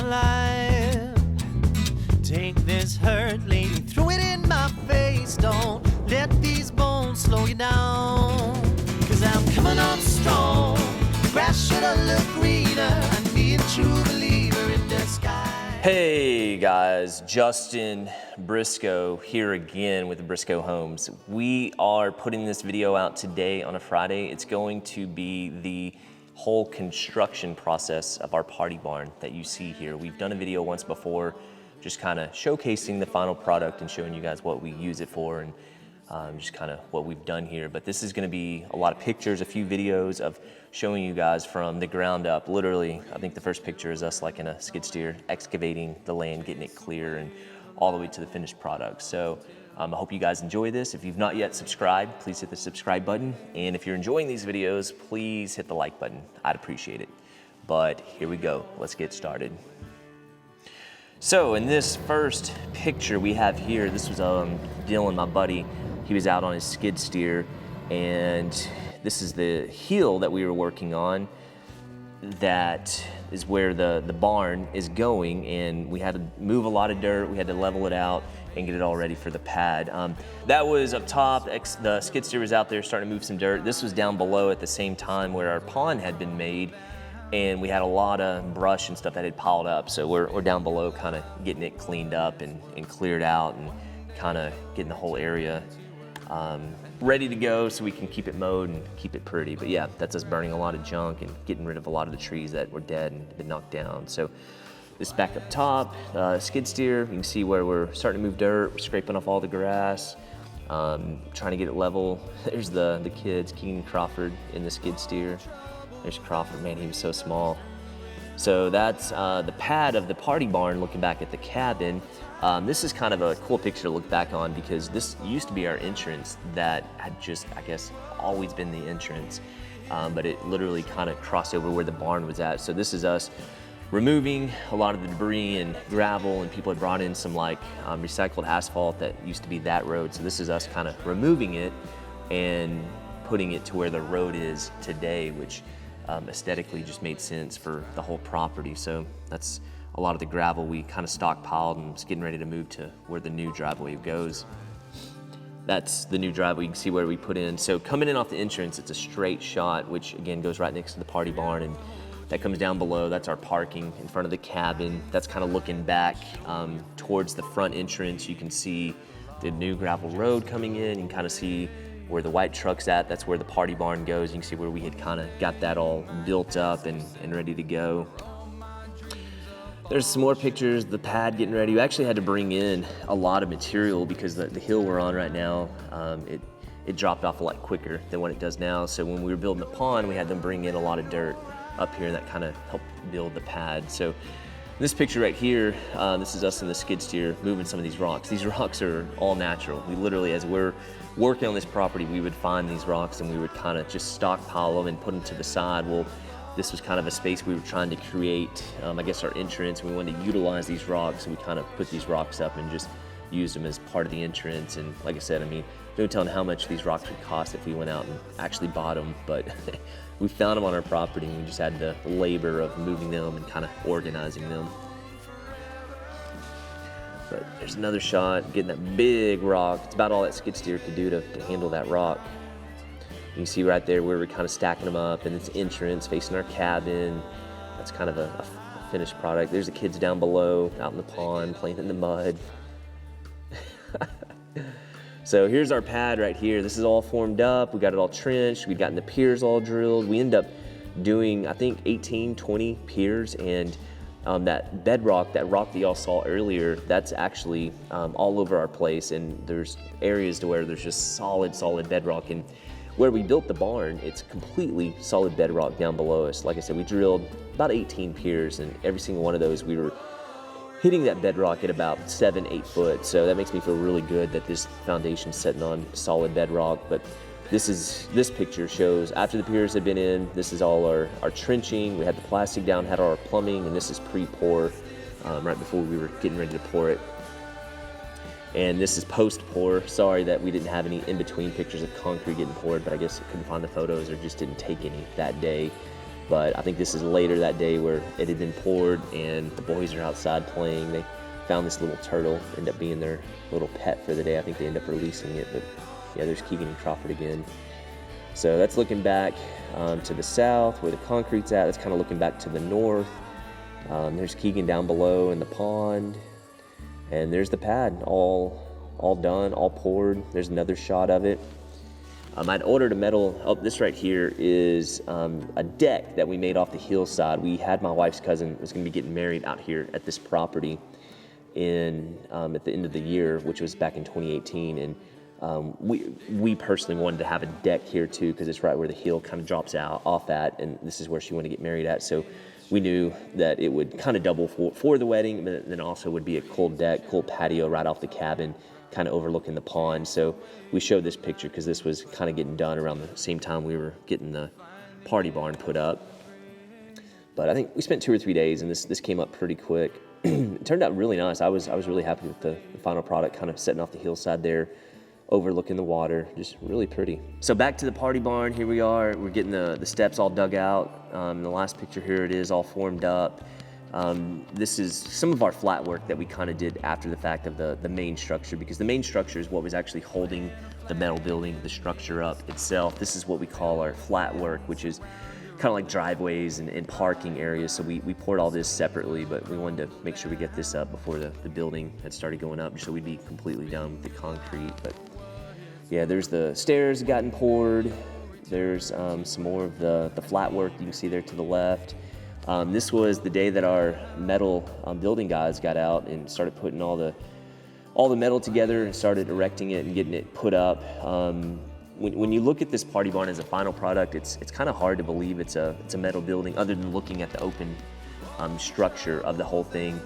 alive. Take this hurt, lady, throw it in my face. Don't let these bones slow you down. 'Cause I'm coming up strong. Grass should have looked greener. I need a true believer in the sky. Hey guys, Justin Briscoe here again with the Briscoe Homes. We are putting this video out today on a Friday. It's going to be the whole construction process of our party barn that you see here. We've done a video once before, just kind of showcasing the final product and showing you guys what we use it for and just kind of what we've done here. But this is going to be a lot of pictures, a few videos of showing you guys from the ground up. Literally, I think the first picture is us like in a skid steer, excavating the land, getting it clear, and all the way to the finished product. So I hope you guys enjoy this. If you've not yet subscribed, please hit the subscribe button. And if you're enjoying these videos, please hit the like button. I'd appreciate it. But here we go. Let's get started. So in this first picture we have here, this was Dylan, my buddy. He was out on his skid steer, and this is the hill that we were working on. That is where the barn is going, and we had to move a lot of dirt. We had to level it out and get it all ready for the pad. That was up top. The skid steer was out there starting to move some dirt. This was down below at the same time where our pond had been made, and we had a lot of brush and stuff that had piled up. So we're down below kind of getting it cleaned up and cleared out and kind of getting the whole area ready to go so we can keep it mowed and keep it pretty. But yeah, that's us burning a lot of junk and getting rid of a lot of the trees that were dead and been knocked down. So this back up top, skid steer, you can see where we're starting to move dirt, we're scraping off all the grass, trying to get it level. There's the kids, Keenan Crawford in the skid steer. There's Crawford, man, he was so small. So that's the pad of the party barn looking back at the cabin. This is kind of a cool picture to look back on because this used to be our entrance that had just, I guess, always been the entrance, but it literally kind of crossed over where the barn was at. So this is us removing a lot of the debris and gravel, and people had brought in some like recycled asphalt that used to be that road. So this is us kind of removing it and putting it to where the road is today, which aesthetically just made sense for the whole property. So that's a lot of the gravel we kind of stockpiled and was getting ready to move to where the new driveway goes. That's the new driveway. You can see where we put in. So coming in off the entrance, it's a straight shot, which again goes right next to the party barn, and that comes down below. That's our parking in front of the cabin. That's kind of looking back towards the front entrance. You can see the new gravel road coming in. You can kind of see where the white truck's at. That's where the party barn goes. You can see where we had kind of got that all built up and ready to go. There's some more pictures, the pad getting ready. We actually had to bring in a lot of material because the hill we're on right now, it dropped off a lot quicker than what it does now. So when we were building the pond, we had to bring in a lot of dirt up here, and that kind of helped build the pad. So this picture right here, this is us in the skid steer moving some of these rocks. These rocks are all natural. We literally, as we're working on this property, we would find these rocks and we would kind of just stockpile them and put them to the side. Well, this was kind of a space we were trying to create, I guess, our entrance. We wanted to utilize these rocks, so we kind of put these rocks up and just used them as part of the entrance. And like I said, I mean, no telling how much these rocks would cost if we went out and actually bought them, but we found them on our property and we just had the labor of moving them and kind of organizing them. But there's another shot, getting that big rock. It's about all that skid steer could do to handle that rock. You can see right there where we're kind of stacking them up, and it's entrance facing our cabin. That's kind of a finished product. There's the kids down below, out in the pond, playing in the mud. So here's our pad right here. This is all formed up. We got it all trenched. We've gotten the piers all drilled. We end up doing, I think, 18, 20 piers, and that bedrock, that rock that y'all saw earlier, that's actually all over our place, and there's areas to where there's just solid bedrock. And where we built the barn, it's completely solid bedrock down below us. Like I said, we drilled about 18 piers, and every single one of those we were hitting that bedrock at about 7-8 foot. So that makes me feel really good that this foundation's sitting on solid bedrock. But this picture shows after the piers had been in. This is all our trenching. We had the plastic down, had our plumbing, and this is pre-pour, right before we were getting ready to pour it. And this is post-pour. Sorry that we didn't have any in-between pictures of concrete getting poured, but I guess I couldn't find the photos or just didn't take any that day. But I think this is later that day where it had been poured and the boys are outside playing. They found this little turtle, ended up being their little pet for the day. I think they ended up releasing it, but yeah, there's Keegan and Crawford again. So that's looking back to the south where the concrete's at. That's kind of looking back to the north. There's Keegan down below in the pond. And there's the pad, all done, all poured. There's another shot of it. I'd ordered a metal, this right here is a deck that we made off the hillside. We had my wife's cousin was gonna be getting married out here at this property at the end of the year, which was back in 2018. And we personally wanted to have a deck here too, because it's right where the hill kind of drops out off at, and this is where she wanted to get married at. So we knew that it would kind of double for the wedding, but then also would be a cool deck, cool patio right off the cabin, kind of overlooking the pond. So we showed this picture because this was kind of getting done around the same time we were getting the party barn put up. But I think we spent 2 or 3 days, and this came up pretty quick. It turned out really nice. I was really happy with the final product, kind of setting off the hillside there, overlooking the water, just really pretty. So back to the party barn, here we are. We're getting the steps all dug out. The last picture here it is, all formed up. This is some of our flat work that we kind of did after the fact of the main structure, because the main structure is what was actually holding the metal building, the structure up itself. This is what we call our flat work, which is kind of like driveways and parking areas. So we poured all this separately, but we wanted to make sure we get this up before the building had started going up, so we'd be completely done with the concrete. But yeah, there's the stairs gotten poured. There's some more of the flat work you can see there to the left. This was the day that our metal building guys got out and started putting all the metal together and started erecting it and getting it put up. When you look at this party barn as a final product, it's kind of hard to believe it's a metal building, other than looking at the open structure of the whole thing,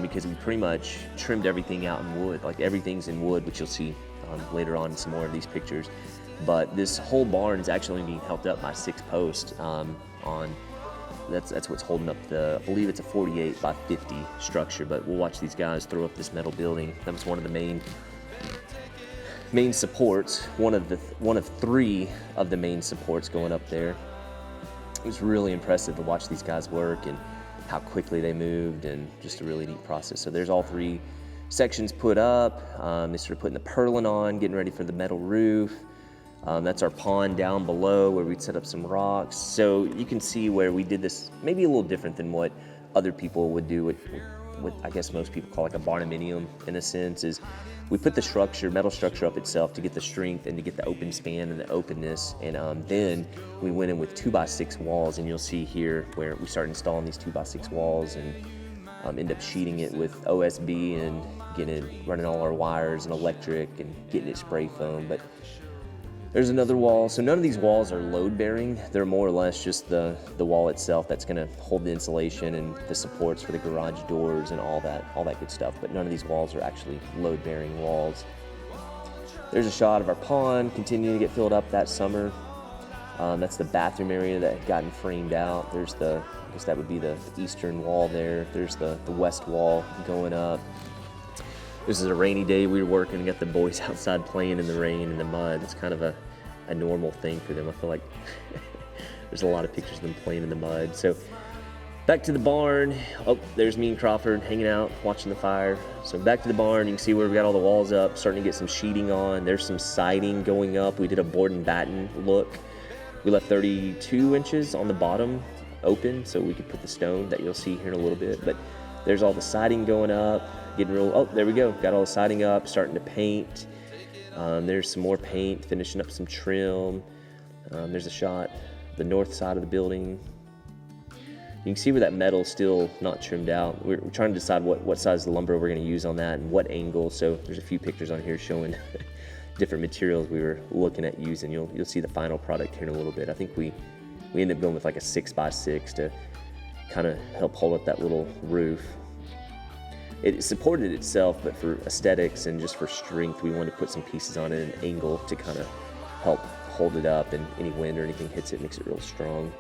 because we pretty much trimmed everything out in wood. Like, everything's in wood, which you'll see later on in some more of these pictures. But this whole barn is actually being helped up by 6 posts that's what's holding up I believe it's a 48 by 50 structure. But we'll watch these guys throw up this metal building. That was one of the main supports, one of 3 of the main supports going up there. It was really impressive to watch these guys work and how quickly they moved, and just a really neat process. So there's all 3 sections put up. They started putting the purlin on, getting ready for the metal roof. That's our pond down below where we'd set up some rocks. So you can see where we did this maybe a little different than what other people would do, what I guess most people call like a barnuminium in a sense, is we put the metal structure up itself to get the strength and to get the open span and the openness. And then we went in with 2x6 walls, and you'll see here where we started installing these 2x6 walls and end up sheeting it with OSB and running all our wires and electric and getting it spray foam. But there's another wall. So none of these walls are load bearing. They're more or less just the wall itself that's gonna hold the insulation and the supports for the garage doors and all that good stuff. But none of these walls are actually load bearing walls. There's a shot of our pond continuing to get filled up that summer. That's the bathroom area that had gotten framed out. There's I guess that would be the eastern wall there. There's the west wall going up. This is a rainy day. We were working and got the boys outside playing in the rain and the mud. It's kind of a normal thing for them. I feel like there's a lot of pictures of them playing in the mud. So back to the barn. Oh, there's me and Crawford hanging out, watching the fire. So back to the barn. You can see where we got all the walls up, starting to get some sheeting on. There's some siding going up. We did a board and batten look. We left 32 inches on the bottom open so we could put the stone that you'll see here in a little bit. But there's all the siding going up. There we go. Got all the siding up, starting to paint. There's some more paint, finishing up some trim. There's a shot, the north side of the building. You can see where that metal's still not trimmed out. We're trying to decide what size of lumber we're gonna use on that and what angle. So there's a few pictures on here showing different materials we were looking at using. You'll see the final product here in a little bit. I think we ended up going with like a 6x6 to kind of help hold up that little roof. It supported itself, but for aesthetics and just for strength, we wanted to put some pieces on it, an angle to kind of help hold it up, and any wind or anything hits it makes it real strong.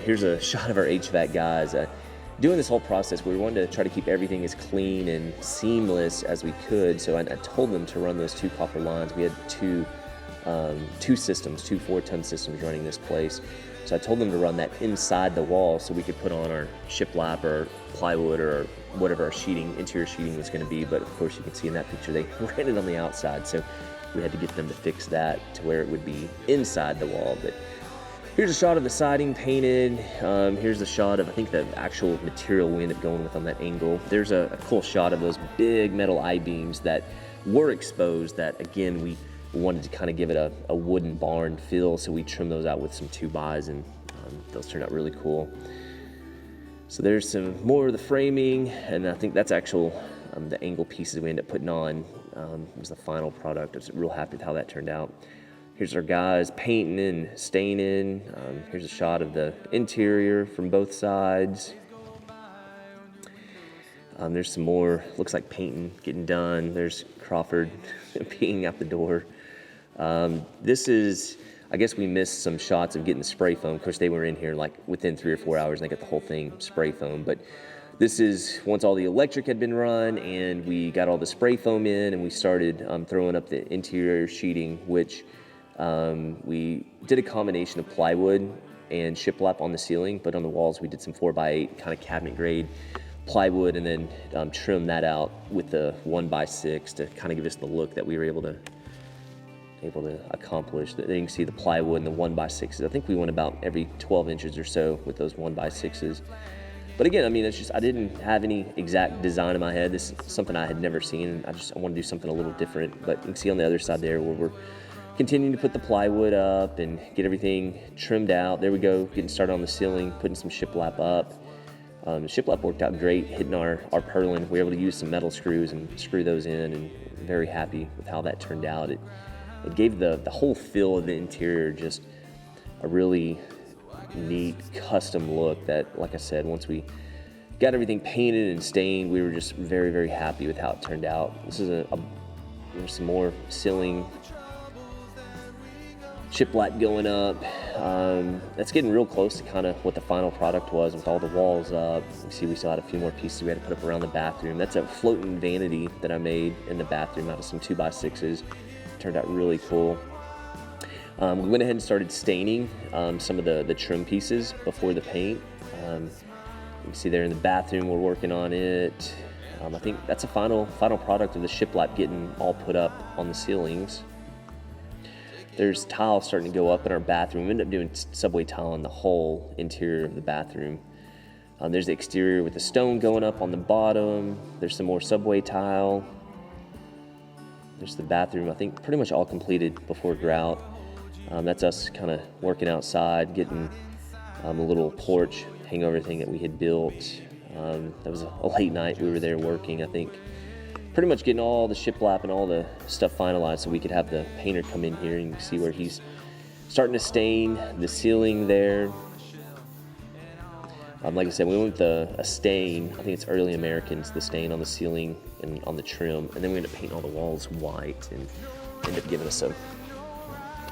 Here's a shot of our HVAC guys. Doing this whole process, we wanted to try to keep everything as clean and seamless as we could, so I told them to run those 2 copper lines. We had 2 two 4-ton systems running this place. So I told them to run that inside the wall so we could put on our shiplap or plywood or whatever our interior sheeting was going to be. But of course, you can see in that picture they ran it on the outside, so we had to get them to fix that to where it would be inside the wall. But here's a shot of the siding painted. Here's a shot of, I think, the actual material we ended up going with on that angle. There's a cool shot of those big metal I-beams that were exposed that, again, we wanted to kind of give it a wooden barn feel, so we trimmed those out with some 2x, and those turned out really cool. So there's some more of the framing, and I think that's the angle pieces we ended up putting on was the final product. I was real happy with how that turned out. Here's our guys painting and staining. Here's a shot of the interior from both sides. There's some more, looks like painting getting done. There's Crawford peeing out the door. This is, I guess we missed some shots of getting the spray foam. Of course, they were in here like within 3 or 4 hours and they got the whole thing spray foam. But this is once all the electric had been run and we got all the spray foam in and we started throwing up the interior sheeting, which we did a combination of plywood and shiplap on the ceiling, but on the walls we did some 4x8 kind of cabinet grade plywood, and then trim that out with the 1x6 to kind of give us the look that we were able to accomplish. Then you can see the plywood and the 1x6s. I think we went about every 12 inches or so with those 1x6s. But again, I mean, it's just, I didn't have any exact design in my head. This is something I had never seen. I want to do something a little different. But you can see on the other side there where we're continuing to put the plywood up and get everything trimmed out. There we go, getting started on the ceiling, putting some shiplap up. The shiplap worked out great, hitting our purlin. We were able to use some metal screws and screw those in, and very happy with how that turned out. It gave the whole feel of the interior just a really neat custom look that, like I said, once we got everything painted and stained, we were just very, very happy with how it turned out. This is there's some more ceiling shiplap going up. That's getting real close to kind of what the final product was with all the walls up. You see we still had a few more pieces we had to put up around the bathroom. That's a floating vanity that I made in the bathroom out of some 2x6s. Turned out really cool. We went ahead and started staining some of the trim pieces before the paint. You can see there in the bathroom we're working on it. I think that's a final product of the shiplap getting all put up on the ceilings. There's tile starting to go up in our bathroom. We ended up doing subway tile on the whole interior of the bathroom. There's the exterior with the stone going up on the bottom. There's some more subway tile. There's the bathroom, I think pretty much all completed before grout. That's us kind of working outside, getting a little porch, hang over everything that we had built. That was a late night. We were there working, I think, pretty much getting all the shiplap and all the stuff finalized so we could have the painter come in here, and you can see where he's starting to stain the ceiling there. Like I said, we went with a stain, I think it's Early Americans, the stain on the ceiling and on the trim, and then we ended up painting all the walls white and ended up giving us a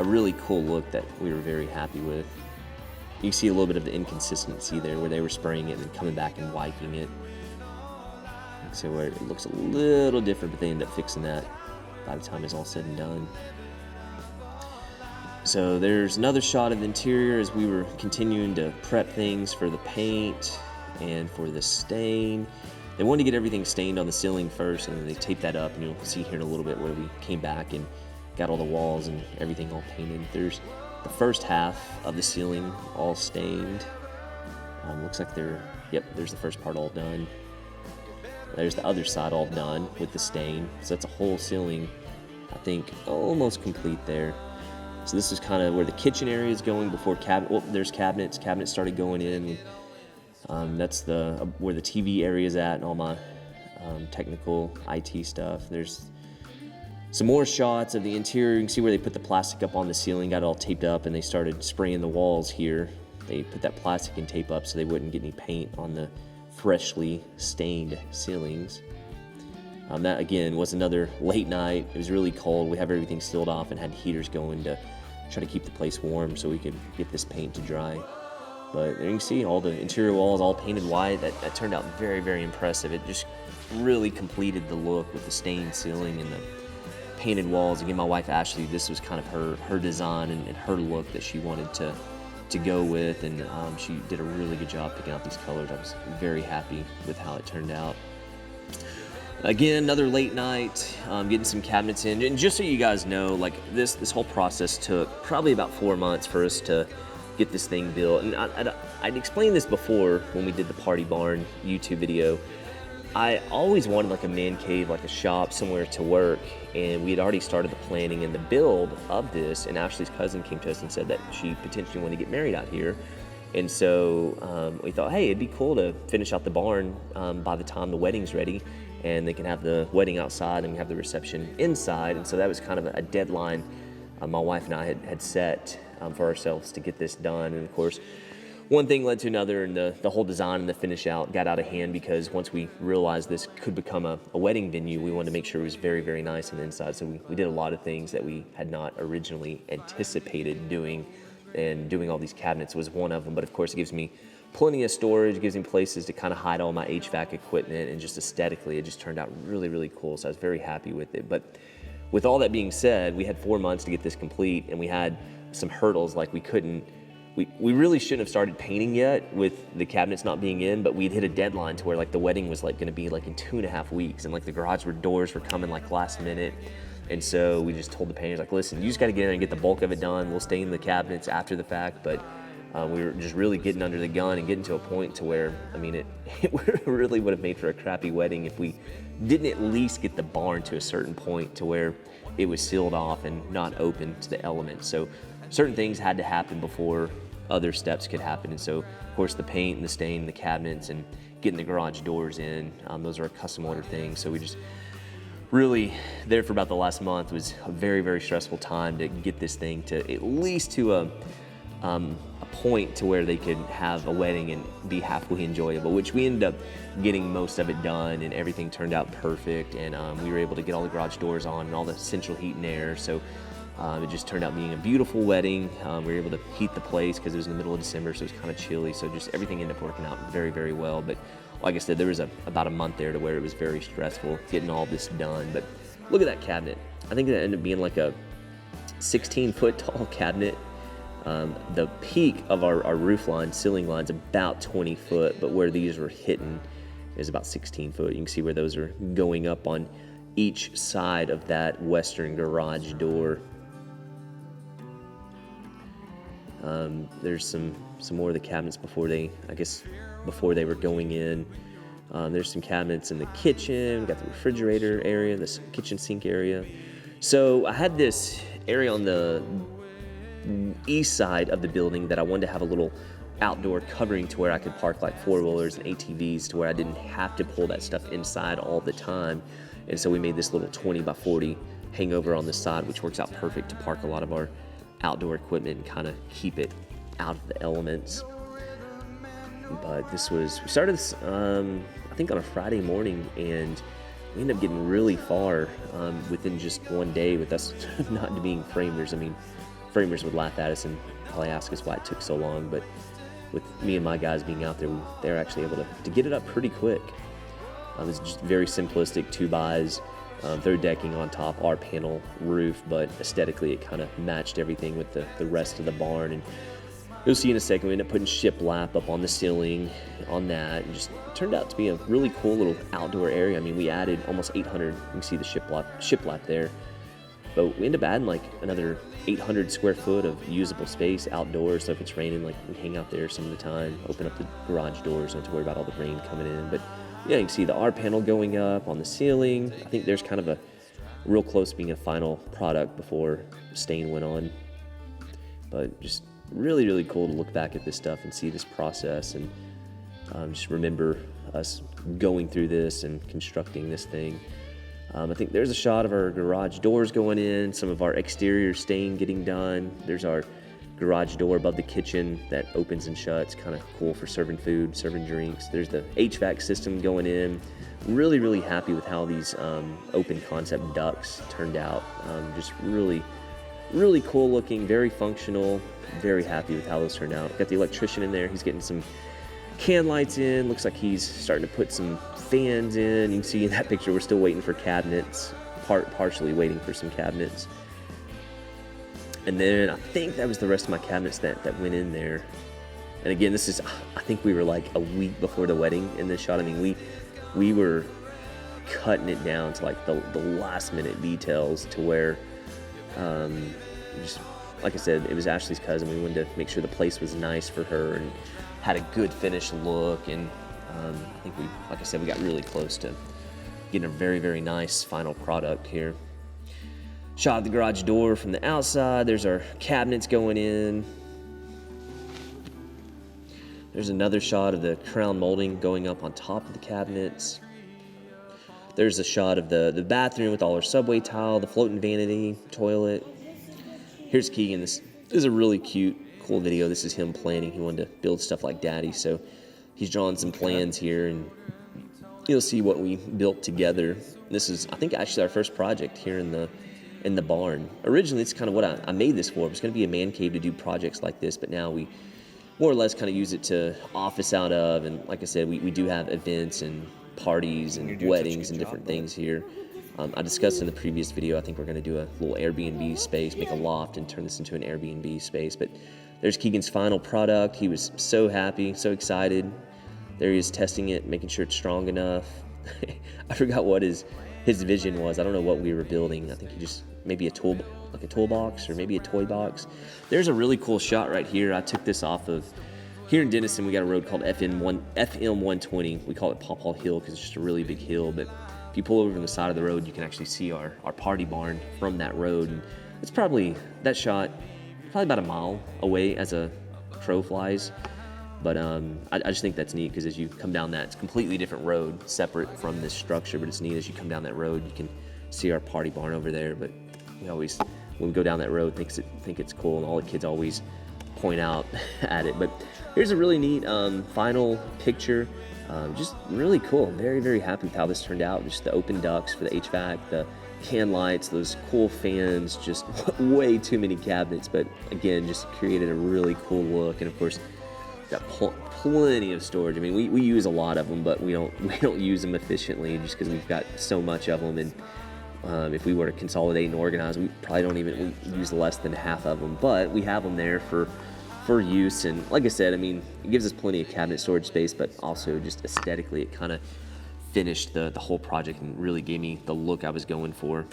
really cool look that we were very happy with. You can see a little bit of the inconsistency there where they were spraying it and then coming back and wiping it. So where it looks a little different, but they end up fixing that by the time it's all said and done. So there's another shot of the interior as we were continuing to prep things for the paint and for the stain. They wanted to get everything stained on the ceiling first, and then they taped that up, and you'll see here in a little bit where we came back and got all the walls and everything all painted. There's the first half of the ceiling all stained. Looks like there's the first part all done. There's the other side all done with the stain. So that's a whole ceiling, I think, almost complete there. So this is kind of where the kitchen area is going before there's cabinets. Cabinets started going in. That's where the TV area is at and all my technical IT stuff. There's some more shots of the interior. You can see where they put the plastic up on the ceiling, got it all taped up, and they started spraying the walls here. They put that plastic and tape up so they wouldn't get any paint on the freshly stained ceilings. That again was another late night. It was really cold. We have everything sealed off and had heaters going to try to keep the place warm so we could get this paint to dry. But there you can see all the interior walls all painted white. That turned out very, very impressive. It just really completed the look with the stained ceiling and the painted walls. Again, my wife Ashley, this was kind of her design and her look that she wanted to go with, and she did a really good job picking out these colors. I was very happy with how it turned out. Again, another late night, getting some cabinets in. And just so you guys know, like this whole process took probably about 4 months for us to get this thing built. And I'd explained this before when we did the Party Barn YouTube video. I always wanted like a man cave, like a shop, somewhere to work. And we had already started the planning and the build of this. And Ashley's cousin came to us and said that she potentially wanted to get married out here. And so we thought, hey, it'd be cool to finish out the barn by the time the wedding's ready. And they can have the wedding outside and we have the reception inside. And so that was kind of a deadline my wife and I had set for ourselves to get this done. And of course, one thing led to another, and the whole design and the finish out got out of hand, because once we realized this could become a wedding venue, we wanted to make sure it was very, very nice on the inside. So we did a lot of things that we had not originally anticipated doing, and doing all these cabinets was one of them. But of course, it gives me plenty of storage, gives me places to kind of hide all my HVAC equipment, and just aesthetically, it just turned out really, really cool. So I was very happy with it. But with all that being said, we had 4 months to get this complete, and we had some hurdles. Like we really shouldn't have started painting yet with the cabinets not being in, but we'd hit a deadline to where like the wedding was like gonna be like in 2.5 weeks, and like the garage doors were coming like last minute. And so we just told the painters, like, listen, you just gotta get in and get the bulk of it done. We'll stain the cabinets after the fact. But we were just really getting under the gun and getting to a point to where, I mean, it really would have made for a crappy wedding if we didn't at least get the barn to a certain point to where it was sealed off and not open to the elements. So certain things had to happen before other steps could happen. And so, of course, the paint and the stain, the cabinets, and getting the garage doors in, those are custom order things. So we just really, there for about the last month, was a very, very stressful time to get this thing to at least to a point to where they could have a wedding and be halfway enjoyable, which we ended up getting most of it done, and everything turned out perfect. And we were able to get all the garage doors on and all the central heat and air. So it just turned out being a beautiful wedding. We were able to heat the place because it was in the middle of December, so it was kind of chilly. So just everything ended up working out very, very well. But like I said, there was about a month there to where it was very stressful getting all this done. But look at that cabinet. I think it ended up being like a 16-foot tall cabinet. The peak of our roof line, ceiling line's about 20 foot, but where these were hitting is about 16 foot. You can see where those are going up on each side of that western garage door. There's some more of the cabinets before they were going in. There's some cabinets in the kitchen. We got the refrigerator area, this kitchen sink area. So I had this area on the east side of the building that I wanted to have a little outdoor covering to where I could park like four-wheelers and ATVs, to where I didn't have to pull that stuff inside all the time. And so we made this little 20 by 40 hangover on the side, which works out perfect to park a lot of our outdoor equipment and kind of keep it out of the elements. But we started this, I think on a Friday morning, and we ended up getting really far within just one day with us not being framers. I mean, framers would laugh at us and probably ask us why it took so long, but with me and my guys being out there, they were actually able to get it up pretty quick. It was just very simplistic 2-bys, throw decking on top, R-panel roof, but aesthetically it kind of matched everything with the rest of the barn. And you'll see in a second, we ended up putting shiplap up on the ceiling on that, and just turned out to be a really cool little outdoor area. I mean, we added almost 800, you can see the shiplap there, but we ended up adding like another 800 square foot of usable space outdoors. So if it's raining, like we hang out there some of the time, open up the garage doors, don't have to worry about all the rain coming in. But yeah, you can see the R panel going up on the ceiling. I think there's kind of a real close being a final product before stain went on. But just really, really cool to look back at this stuff and see this process, and just remember us going through this and constructing this thing. I think there's a shot of our garage doors going in, some of our exterior stain getting done. There's our garage door above the kitchen that opens and shuts, kind of cool for serving food, serving drinks. There's the HVAC system going in. Really, really happy with how these open concept ducts turned out. Just really, really cool looking, very functional. Very happy with how those turned out. Got the electrician in there. He's getting some can lights in. Looks like he's starting to put some fans in. You can see in that picture we're still waiting for cabinets. partially waiting for some cabinets. And then I think that was the rest of my cabinets that went in there. And again, this is, I think we were like a week before the wedding in this shot. I mean, we were cutting it down to like the last minute details to where, just like I said, it was Ashley's cousin. We wanted to make sure the place was nice for her and had a good finished look. And I think like I said, we got really close to getting a very, very nice final product here. Shot of the garage door from the outside. There's our cabinets going in. There's another shot of the crown molding going up on top of the cabinets. There's a shot of the bathroom with all our subway tile, the floating vanity, toilet. Here's Keegan. This is a really cute, cool video. This is him planning. He wanted to build stuff like Daddy, so he's drawing some plans here, and you'll see what we built together. This is, I think, actually our first project here in the barn. Originally, it's kind of what I made this for. It was going to be a man cave to do projects like this, but now we more or less kind of use it to office out of. And like I said, we do have events and parties and weddings and different things here. I discussed in the previous video, I think we're going to do a little Airbnb space, make a loft and turn this into an Airbnb space. But there's Keegan's final product. He was so happy, so excited. There he is testing it, making sure it's strong enough. I forgot what his vision was. I don't know what we were building. I think he just, maybe a toolbox or maybe a toy box. There's a really cool shot right here. I took this off of, here in Denison, we got a road called FM 120. We call it Paw Paw Hill because it's just a really big hill. But if you pull over from the side of the road, you can actually see our party barn from that road. And it's probably, that shot, probably about a mile away as a crow flies. But I just think that's neat because as you come down that, it's a completely different road, separate from this structure, but it's neat as you come down that road, you can see our party barn over there. But we always, when we go down that road, think it's cool, and all the kids always point out at it. But here's a really neat final picture. Just really cool. Very, very happy with how this turned out. Just the open ducts for the HVAC, the can lights, those cool fans, just way too many cabinets. But again, just created a really cool look. And of course, got plenty of storage. I mean, we use a lot of them, but we don't use them efficiently just because we've got so much of them. And if we were to consolidate and organize, we probably don't even use less than half of them. But we have them there for use. And like I said, I mean, it gives us plenty of cabinet storage space, but also just aesthetically, it kind of finished the whole project and really gave me the look I was going for.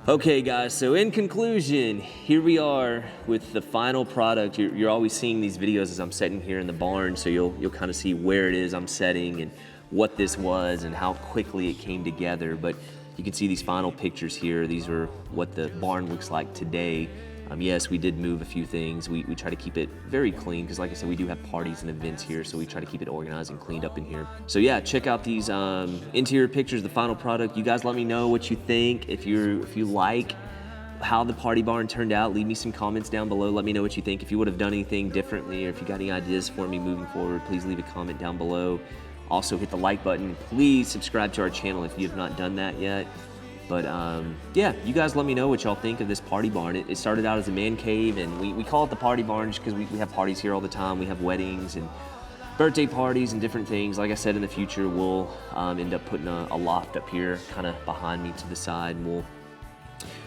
Okay guys, so in conclusion, here we are with the final product. You're always seeing these videos as I'm setting here in the barn, so you'll kind of see where it is I'm setting and what this was and how quickly it came together. But you can see these final pictures here. These are what the barn looks like today. Yes, we did move a few things. We try to keep it very clean because, like I said, we do have parties and events here, so we try to keep it organized and cleaned up in here. So yeah, check out these interior pictures, the final product. You guys let me know what you think. If you like how the party barn turned out, leave me some comments down below. Let me know what you think. If you would have done anything differently, or if you got any ideas for me moving forward, please leave a comment down below. Also hit the like button. Please subscribe to our channel if you have not done that yet. But yeah, you guys let me know what y'all think of this party barn. It started out as a man cave, and we call it the party barn just because we have parties here all the time. We have weddings and birthday parties and different things. Like I said, in the future, we'll end up putting a loft up here kind of behind me to the side, and we'll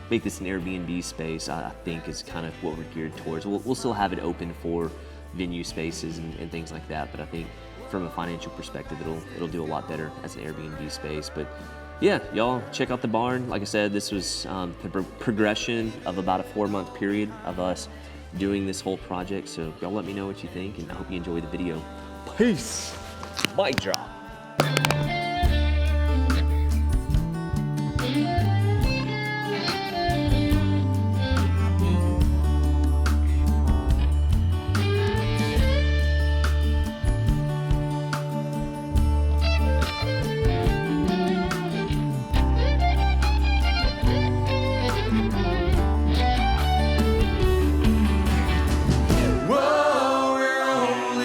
make this an Airbnb space. I think is kind of what we're geared towards. We'll still have it open for venue spaces and things like that, but I think from a financial perspective, it'll do a lot better as an Airbnb space. But yeah, y'all check out the barn. Like I said, this was the progression of about a 4-month period of us doing this whole project. So y'all let me know what you think, and I hope you enjoy the video. Peace. Mic drop.